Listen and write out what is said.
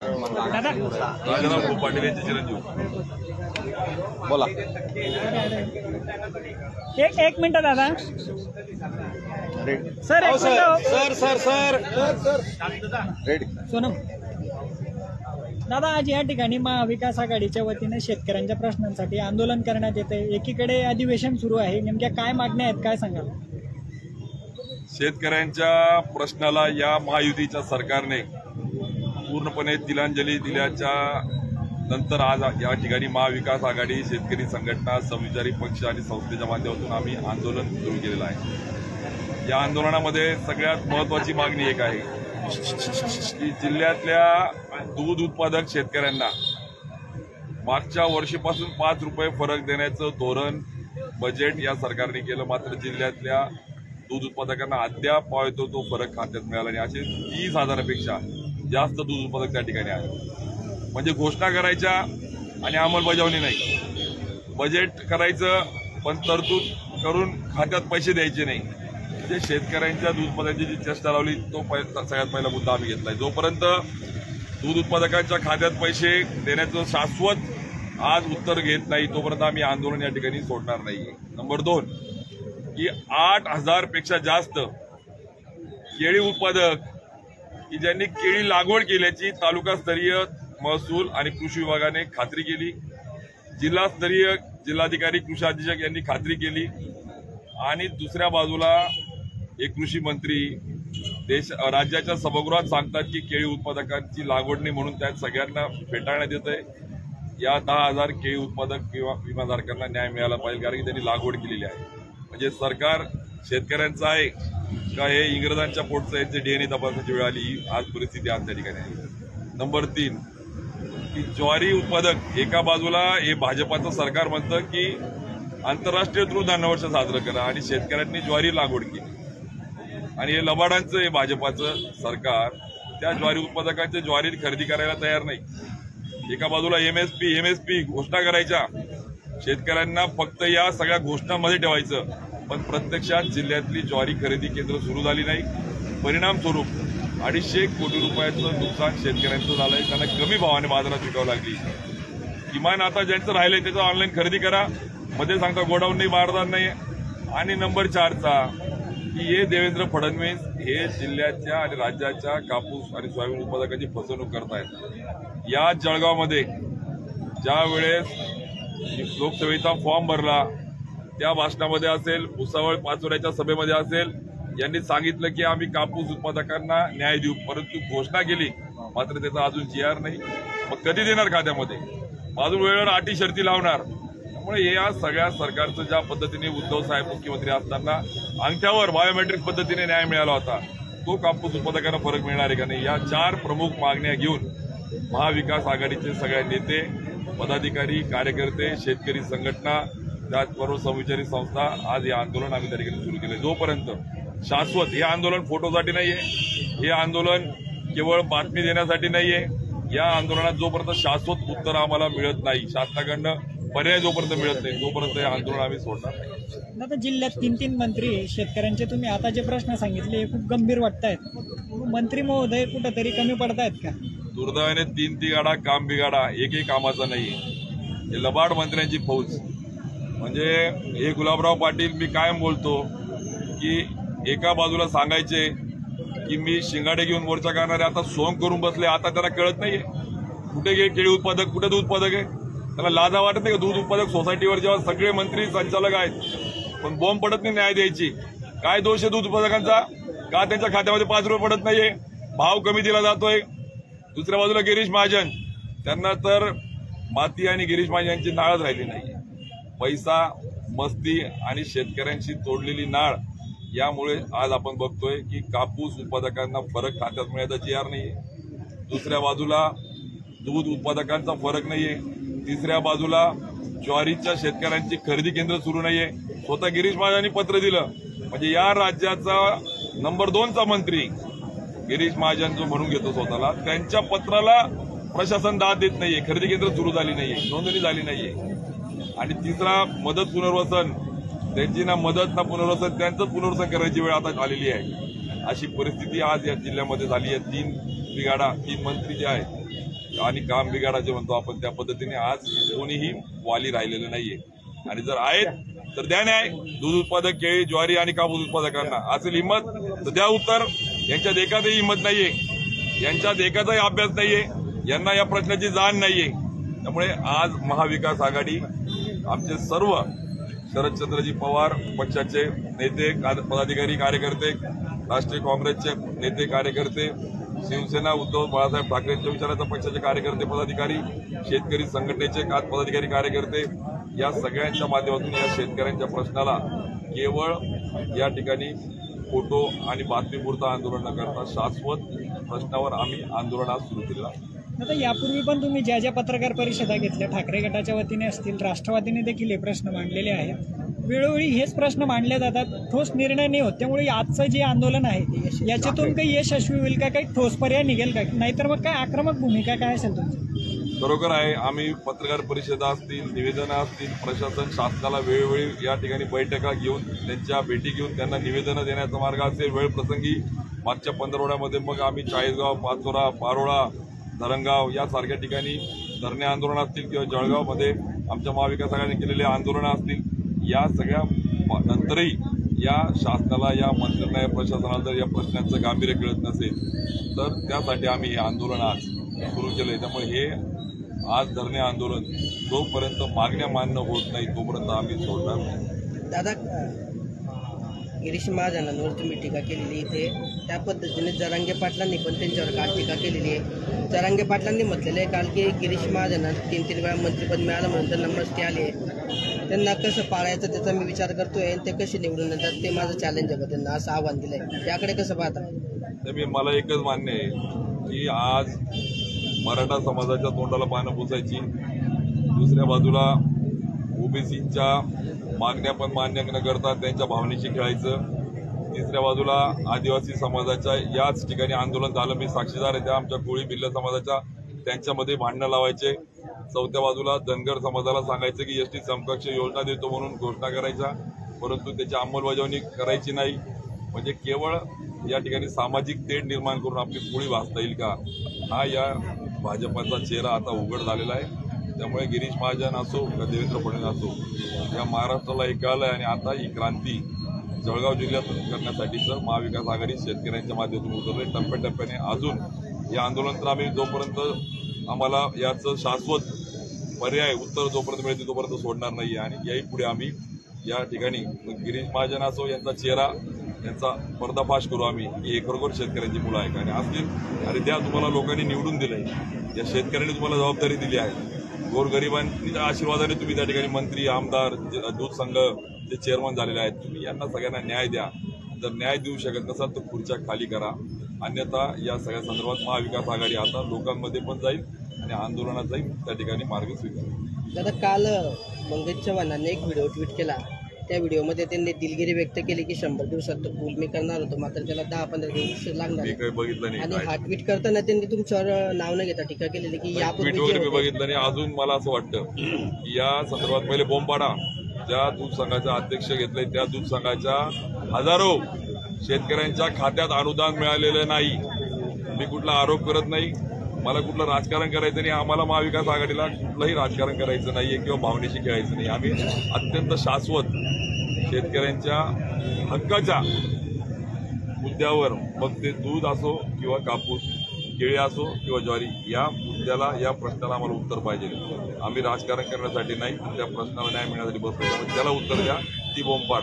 राजाराम पाटील यांचे चिरंजीव बोला। एक मिनिट दादा सर सर रेडी सोनम दादा, आज या ठिकाणी महाविकास आघाडीच्या वतीने शेतकऱ्यांच्या प्रश्नांसाठी आंदोलन करण्यात येते। एकीकडे अधिवेशन सुरू आहे, नेमक्या काय मागण्या आहेत, काय सांगाल? शेतकऱ्यांच्या प्रश्नाला या महायुतीच्या सरकारने पूर्णपणे तिलांजली दिल्याच्या नंतर आज या ठिकाणी महाविकास आघाडी, शेतकरी संघटना, समविचारी पक्ष आणि संस्थेच्या माध्यमातून आम्ही आंदोलन सुरू केलेलं आहे। या आंदोलनामध्ये सगळ्यात महत्वाची मागणी एक आहे की जिल्ह्यातल्या दूध उत्पादक शेतकऱ्यांना मागच्या वर्षीपासून 5 रुपये फरक देण्याचं धोरण बजेट या सरकारने केलं, मात्र जिल्ह्यातल्या दूध उत्पादकांना अद्याप पावतो तो फरक खात्यात मिळाला नाही। असे 30,000पेक्षा जास्त दूध उत्पादक त्या ठिकाणी आहे। म्हणजे घोषणा करायच्या आणि अंमलबजावणी नाही, बजेट करायचं पण तरतूद करून खात्यात पैसे द्यायचे नाही। म्हणजे शेतकऱ्यांच्या दूध उत्पादनाची जी चेष्टा लावली तो सगळ्यात पहिला मुद्दा आम्ही घेतलाय। जोपर्यंत दूध उत्पादकांच्या खात्यात पैसे देण्याचं शाश्वत आज उत्तर घेत नाही तोपर्यंत आम्ही आंदोलन या ठिकाणी सोडणार नाही। नंबर 2 की 8,000पेक्षा जास्त केळी उत्पादक की ज्यांनी केळी लागवड केल्याची तालुकास्तरीय महसूल आणि कृषी विभागाने खात्री केली, जिल्हास्तरीय जिल्हाधिकारी, कृषी अधीक्षक यांनी खात्री केली, आणि दुसऱ्या बाजूला एक कृषी मंत्री राज्याच्या सभागृहात सांगतात की केळी उत्पादकांची लागवड नाही म्हणून त्यात सगळ्यांना फेटाळण्यात येत आहे। या 10,000 केळी उत्पादक विमाधारकांना न्याय मिळाला पाहिजे, कारण की त्यांनी लागवड केलेली आहे। म्हणजे सरकार शेतकऱ्यांचं आहे का हे इंग्रजांच्या पोटचं यांचे DNA तपासण्याची वेळ आली, आज परिस्थिती आज त्या ठिकाणी आहे। नंबर 3 की ज्वारी उत्पादक, एका बाजूला हे भाजपाचं सरकार म्हणतं की आंतरराष्ट्रीय तृणधान्य वर्ष साजरं करा आणि शेतकऱ्यांनी ज्वारी लागवड केली, आणि हे लबाडांचं हे भाजपाचं सरकार त्या ज्वारी उत्पादकांच्या ज्वारी खरेदी करायला तयार नाही। एका बाजूला MSP घोषणा करायच्या, शेतकऱ्यांना फक्त या सगळ्या घोषणांमध्ये ठेवायचं, पण प्रत्यक्षात जिल्ह्यातली ज्वारी खरेदी केंद्र सुरू झाली नाही। परिणाम स्वरूप 250 कोटी रुपयाचं नुकसान शेतकऱ्यांचं झालंय, त्यांना कमी भावाने बाजारात विकावं लागली। किमान आता ज्यांचं राहिलंय त्याचं ऑनलाईन खरेदी करा, मध्ये सांगता गोडाऊन नाही, बारदार नाही। आणि नंबर 4 की हे देवेंद्र फडणवीस हे जिल्ह्याच्या आणि राज्याच्या कापूस आणि सोयाबीन उत्पादकांची फसवणूक करतायत। या जळगावमध्ये ज्या वेळेस लोकसभेचा फॉर्म भरला त्या भाषणामध्ये असेल, भुसावळ पाचोऱ्याच्या सभेमध्ये असेल, यांनी सांगितलं की आम्ही कापूस उत्पादकांना न्याय देऊ, परंतु घोषणा केली मात्र त्याचा अजून GR नाही। मग कधी देणार खात्यामध्ये? अजून वेळेवर अटी शर्ती लावणार। त्यामुळे या सगळ्या सरकारचं ज्या पद्धतीने उद्धव साहेब मुख्यमंत्री असताना अंगठ्यावर बायोमेट्रिक पद्धतीने न्याय मिळाला होता, तो कापूस उत्पादकांना फरक मिळणार आहे का नाही, या 4 प्रमुख मागण्या घेऊन महाविकास आघाडीचे सगळे नेते, पदाधिकारी, कार्यकर्ते, शेतकरी संघटना, त्याचबरोबर समविचारी संस्था आज हे आंदोलन आम्ही त्या ठिकाणी सुरू केले। जोपर्यंत शाश्वत, हे आंदोलन फोटोसाठी नाहीये, हे आंदोलन केवळ बातमी देण्यासाठी नाहीये, या आंदोलनात जोपर्यंत शाश्वत उत्तर आम्हाला मिळत नाही, शासनाकडनं पर्याय जोपर्यंत मिळत नाही तोपर्यंत हे आंदोलन आम्ही सोडणार नाही। आता जिल्ह्यात 3 मंत्री शेतकऱ्यांचे, तुम्ही आता जे प्रश्न सांगितले हे खूप गंभीर वाटतायत, मंत्री महोदय कुठेतरी कमी पडतायत का? दुर्दैवाने 3 तिगाडा काम बिगाडा एकही कामाचा नाहीये, हे लबाड मंत्र्यांची फौज। म्हणजे हे गुलाबराव पाटील, मी कायम बोलतो की एका बाजूला सांगायचे की मी शिंगाडे घेऊन मोर्चा करणारे, आता सोंग करून बसले, आता त्यांना कळत नाहीये कुठे गे केळी उत्पादक, कुठे दूध उत्पादक आहे, त्याला लाजा वाटत नाही का? दूध उत्पादक सोसायटीवर जेव्हा सगळे मंत्री संचालक आहेत पण बॉम्ब पडत नाही न्याय द्यायची, काय दोष आहे दूध उत्पादकांचा? का त्यांच्या खात्यामध्ये 5 रुपये पडत नाहीये? भाव कमी दिला जातोय। दुसऱ्या बाजूला गिरीश महाजन, त्यांना तर माती आणि गिरीश महाजन यांची नाळच राहिली नाहीये। पैसा, मस्ती आणि शेतकऱ्यांशी तोडलेली नाळ, यामुळे आज आपण बघतोय की कापूस उत्पादकांना फरक खात्यात मिळायचा GR नाहीये, दुसऱ्या बाजूला दूध उत्पादकांचा फरक नाहीये, तिसऱ्या बाजूला ज्वारीच्या शेतकऱ्यांची खरेदी केंद्र सुरू नाहीये। स्वतः गिरीश महाजनांनी पत्र दिलं, म्हणजे या राज्याचा नंबर 2चा मंत्री गिरीश महाजन जो म्हणून घेतो स्वतःला, त्यांच्या पत्राला प्रशासन दाद देत नाहीये, खरेदी केंद्र सुरू झाली नाहीये, नोंदणी झाली नाहीये। आणि तिसरा मदत पुनर्वसन, त्यांची ना मदत ना पुनर्वसन, त्यांचं पुनर्वसन करायची वेळ आता आलेली आहे। अशी परिस्थिती आज या जिल्ह्यामध्ये झाली आहे। 3 बिघाडा 3 मंत्री जे आहेत आणि काम बिघाडाचे म्हणतो आपण, त्या पद्धतीने आज कोणीही वाली राहिलेलं नाहीये. आणि जर आहेत तर द्या न्याय. दूध उत्पादक, केळी, ज्वारी आणि कापूस उत्पादकांना असेल हिंमत तर द्या उत्तर. यांच्यात एखादही हिंमत नाहीये, यांच्यात एखादाही अभ्यास नाहीये, यांना या प्रश्नाची जाण नाहीये. त्यामुळे आज महाविकास आघाडी आमचे सर्व शरदचंद्रजी पवार पक्षाचे नेते, पदाधिकारी, कार्यकर्ते, राष्ट्रीय काँग्रेसचे नेते, कार्यकर्ते, शिवसेना उद्धव बाळासाहेब ठाकरेंच्या विचाराचा पक्षाचे कार्यकर्ते, पदाधिकारी, शेतकरी संघटनेचे पदाधिकारी, कार्यकर्ते, या सगळ्यांच्या माध्यमातून या शेतकऱ्यांच्या प्रश्नाला केवळ या ठिकाणी फोटो आणि बातमीपुरतं आंदोलन न करता शाश्वत प्रश्नावर आम्ही आंदोलन आज सुरू केलेलं आहे. आता यापूर्वी पण तुम्ही ज्या ज्या पत्रकार परिषदा घेतल्या, ठाकरे गटाच्या वतीने असतील, राष्ट्रवादीने देखील हे प्रश्न मांडलेले आहेत. वेळोवेळी हेच प्रश्न मांडले जातात, ठोस निर्णय नाही होत. त्यामुळे आजचं जे आंदोलन आहे याच्यातून काही यशस्वी होईल का, काही ठोस पर्याय निघेल का, नाहीतर मग काय आक्रमक भूमिका काय असेल तुमची? बरोबर आहे. आम्ही पत्रकार परिषदा असतील, निवेदनं असतील, प्रशासन शासनाला वेळोवेळी या ठिकाणी बैठका घेऊन, त्यांच्या भेटी घेऊन त्यांना निवेदनं देण्याचा मार्ग असेल. वेळ प्रसंगी मागच्या पंधरवड्यामध्ये मग आम्ही चाळीसगाव, पाचोरा, पारोळा, धरणगाव यासारख्या ठिकाणी धरणे आंदोलन असतील किंवा जळगावमध्ये आमच्या महाविकास आघाडीने केलेले आंदोलनं असतील, या सगळ्या नंतरही या शासनाला, या मंत्र्यांना, या प्रशासनाला जर या प्रश्नांचं गांभीर्य कळत नसेल तर त्यासाठी आम्ही हे आंदोलन आज सुरू केलंय. त्यामुळे हे आज धरणे आंदोलन जोपर्यंत मागण्या मान्य होत नाही तोपर्यंत आम्ही सोडणार नाही. दादा, गिरीश महाजनांवर तुम्ही टीका केलेली इथे, त्या पद्धतीने जरांगे पाटलांनी पण त्यांच्यावर काल टीका केलेली आहे. जरांगे पाटलांनी म्हटलेलं आहे काल की गिरीश महाजनांना 3-3 वेळा मंत्रिपद मिळालं म्हणून त्यांना मस्ती आली आहे, त्यांना कसं पाळायचं त्याचा मी विचार करतोय आणि ते कसे निवडून येतात ते माझं चॅलेंज आहे त्यांना, असं आव्हान दिलंय. त्याकडे कसं पाहता? मला एकच मान्य आहे की आज मराठा समाजाच्या तोंडाला पानं पुसायची, दुसऱ्या बाजूला ओबीसीच्या मागण्या पण मान्य न करता त्यांच्या भावनेशी खेळायचं, तिसऱ्या बाजूला आदिवासी समाजाच्या याच ठिकाणी आंदोलन झालं, मी साक्षीदार आहे त्या, आमच्या कोळी भिल्ल समाजाच्या, त्यांच्यामध्ये भांडणं लावायचे, चौथ्या बाजूला धनगर समाजाला सांगायचं की एसटी समकक्ष योजना देतो म्हणून घोषणा करायच्या, परंतु त्याची अंमलबजावणी करायची नाही. म्हणजे केवळ या ठिकाणी सामाजिक तेढ निर्माण करून आपली पोळी वाचता येईल का, हा या भाजपाचा चेहरा आता उघड झालेला आहे. त्यामुळे गिरीश महाजन असो का देवेंद्र फडणवीस असो, या महाराष्ट्राला हे कळलं आहे आणि आता ही क्रांती जळगाव जिल्ह्यातून करण्यासाठीचं महाविकास आघाडी शेतकऱ्यांच्या माध्यमातून उतरले. टप्प्याटप्प्याने अजून हे आंदोलन तर आम्ही जोपर्यंत आम्हाला याचं शाश्वत पर्याय उत्तर जोपर्यंत मिळते तोपर्यंत सोडणार नाही. आणि याही पुढे आम्ही या ठिकाणी गिरीश महाजन असो यांचा चेहरा, यांचा पर्दाफाश करू आम्ही की हे खरोखर शेतकऱ्यांची मुलं आहे का, आणि असतील आणि त्या तुम्हाला लोकांनी निवडून दिलंय, या शेतकऱ्यांनी तुम्हाला जबाबदारी दिली आहे. गोरगरिबांच्या आशीर्वादाने तुम्ही त्या ठिकाणी मंत्री, आमदार, दूध संघ जे चेअरमन झालेले आहेत, तुम्ही यांना सगळ्यांना न्याय द्या. जर न्याय देऊ शकत नसाल तर खुर्च्या खाली करा, अन्यथा या सगळ्या संदर्भात महाविकास आघाडी आता लोकांमध्ये पण जाईल आणि आंदोलनाचाही त्या ठिकाणी मार्ग स्वीकारेल. दादा, काल पंकज चव्हाणांनी एक व्हिडिओ ट्विट केला, त्या व्हिडिओमध्ये त्यांनी दिलगिरी व्यक्त केली की 100 दिवसात तो पूल मी करणार होतो, मात्र त्याला 10-15 दिवस लागणार. मी काही बघितलं नाही, आणि हा ट्विट करताना त्यांनी तुमच्यावर नाव न घेता टीका केलेली की ट्विट वगैरे मी बघितलं नाही. अजून मला असं वाटतं की या संदर्भात पहिले बोंबाडा ज्या दूध संघाचा अध्यक्ष घेतलंय त्या दूध संघाच्या हजारो शेतकऱ्यांच्या खात्यात अनुदान मिळालेलं नाही. मी कुठला आरोप करत नाही, मला कुठलं राजकारण करायचं नाही, आम्हाला महाविकास आघाडीला कुठलंही राजकारण करायचं नाहीये किंवा भावनेशी खेळायचं नाही. आम्ही अत्यंत शाश्वत शेतकऱ्यांच्या हक्काच्या मुद्द्यावर, मग ते दूध असो किंवा कापूस, केळी असो किंवा ज्वारी, या मुद्द्याला, या प्रश्नाला आम्हाला उत्तर पाहिजे. आम्ही राजकारण करण्यासाठी नाही, त्या प्रश्नाला न्याय मिळण्यासाठी बसतो. त्याला उत्तर द्या, ती बोंब पाड.